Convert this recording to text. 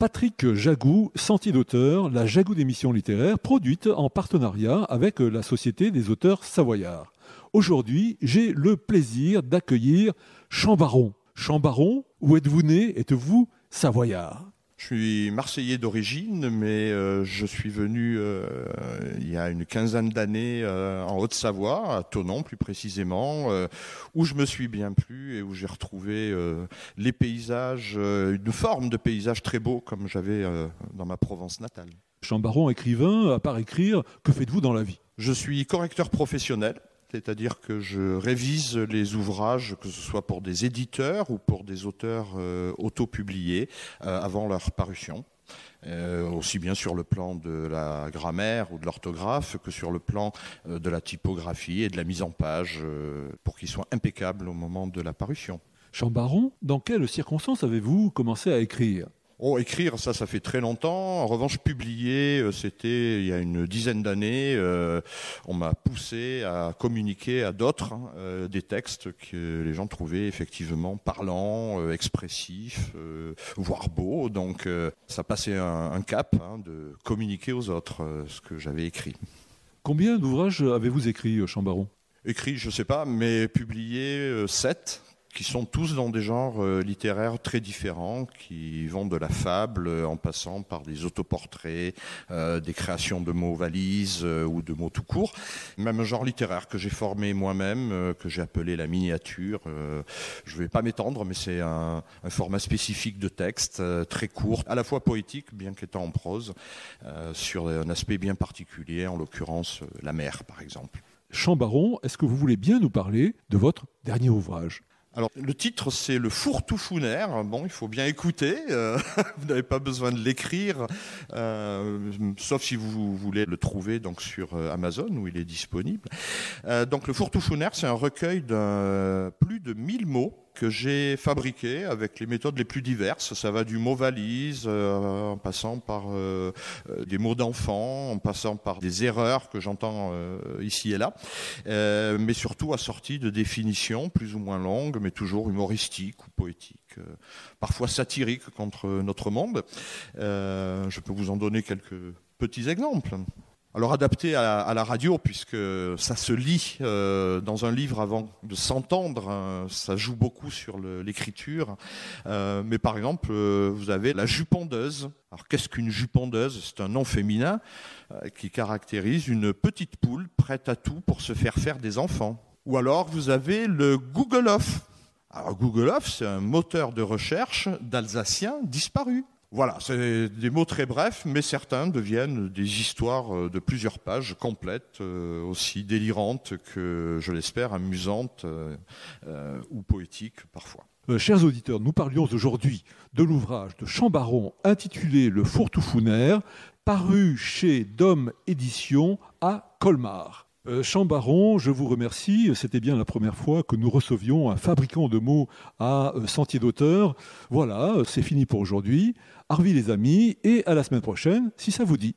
Patrick Jagou, Sentier d'auteur, la Jagou d'émissions littéraires, produite en partenariat avec la Société des auteurs savoyards. Aujourd'hui, j'ai le plaisir d'accueillir Chambaron. Chambaron, où êtes-vous né? Êtes-vous savoyard? Je suis marseillais d'origine, mais je suis venu il y a une quinzaine d'années en Haute-Savoie, à Thonon plus précisément, où je me suis bien plu et où j'ai retrouvé les paysages, une forme de paysage très beau comme j'avais dans ma Provence natale. Chambaron, écrivain, à part écrire, que faites-vous dans la vie? Je suis correcteur professionnel. C'est-à-dire que je révise les ouvrages, que ce soit pour des éditeurs ou pour des auteurs autopubliés, avant leur parution. Aussi bien sur le plan de la grammaire ou de l'orthographe que sur le plan de la typographie et de la mise en page, pour qu'ils soient impeccables au moment de la parution. Chambaron, dans quelles circonstances avez-vous commencé à écrire? Oh, écrire, ça fait très longtemps. En revanche, publier, c'était il y a une dizaine d'années. On m'a poussé à communiquer à d'autres des textes que les gens trouvaient effectivement parlants, expressifs, voire beaux. Donc, ça passait un cap de communiquer aux autres ce que j'avais écrit. Combien d'ouvrages avez-vous écrit, Chambaron? Écrit, je ne sais pas, mais publié 7. Qui sont tous dans des genres littéraires très différents, qui vont de la fable en passant par des autoportraits, des créations de mots valises ou de mots tout court. Même un genre littéraire que j'ai formé moi-même, que j'ai appelé la miniature. Je ne vais pas m'étendre, mais c'est un format spécifique de texte, très court, à la fois poétique, bien qu'étant en prose, sur un aspect bien particulier, en l'occurrence la mer, par exemple. Chambaron, est-ce que vous voulez bien nous parler de votre dernier ouvrage? Alors, le titre, c'est Le Fourre-tout-founaire. Bon, il faut bien écouter. Vous n'avez pas besoin de l'écrire, sauf si vous voulez le trouver donc sur Amazon, où il est disponible. Donc, Le Fourre-tout-founaire, c'est un recueil de plus de 1000 mots que j'ai fabriqué avec les méthodes les plus diverses. Ça va du mot valise, en passant par des mots d'enfant, en passant par des erreurs que j'entends ici et là, mais surtout assorties de définitions plus ou moins longues, mais toujours humoristiques ou poétiques, parfois satiriques contre notre monde. Je peux vous en donner quelques petits exemples. Alors adapté à la radio, puisque ça se lit dans un livre avant de s'entendre, ça joue beaucoup sur l'écriture. Mais par exemple, vous avez la jupondeuse. Alors qu'est-ce qu'une jupondeuse? C'est un nom féminin qui caractérise une petite poule prête à tout pour se faire des enfants. Ou alors vous avez le Googleoff. Alors Googleoff, c'est un moteur de recherche d'Alsaciens disparus. Voilà, c'est des mots très brefs, mais certains deviennent des histoires de plusieurs pages, complètes, aussi délirantes que, je l'espère, amusantes ou poétiques parfois. Chers auditeurs, nous parlions aujourd'hui de l'ouvrage de Chambaron intitulé Le Fourre-tout-founaire, paru chez Dôme Éditions à Colmar. Chambaron, je vous remercie. C'était bien la première fois que nous recevions un fabricant de mots à Sentier d'auteur. Voilà, c'est fini pour aujourd'hui. Arvi les amis, et à la semaine prochaine, si ça vous dit.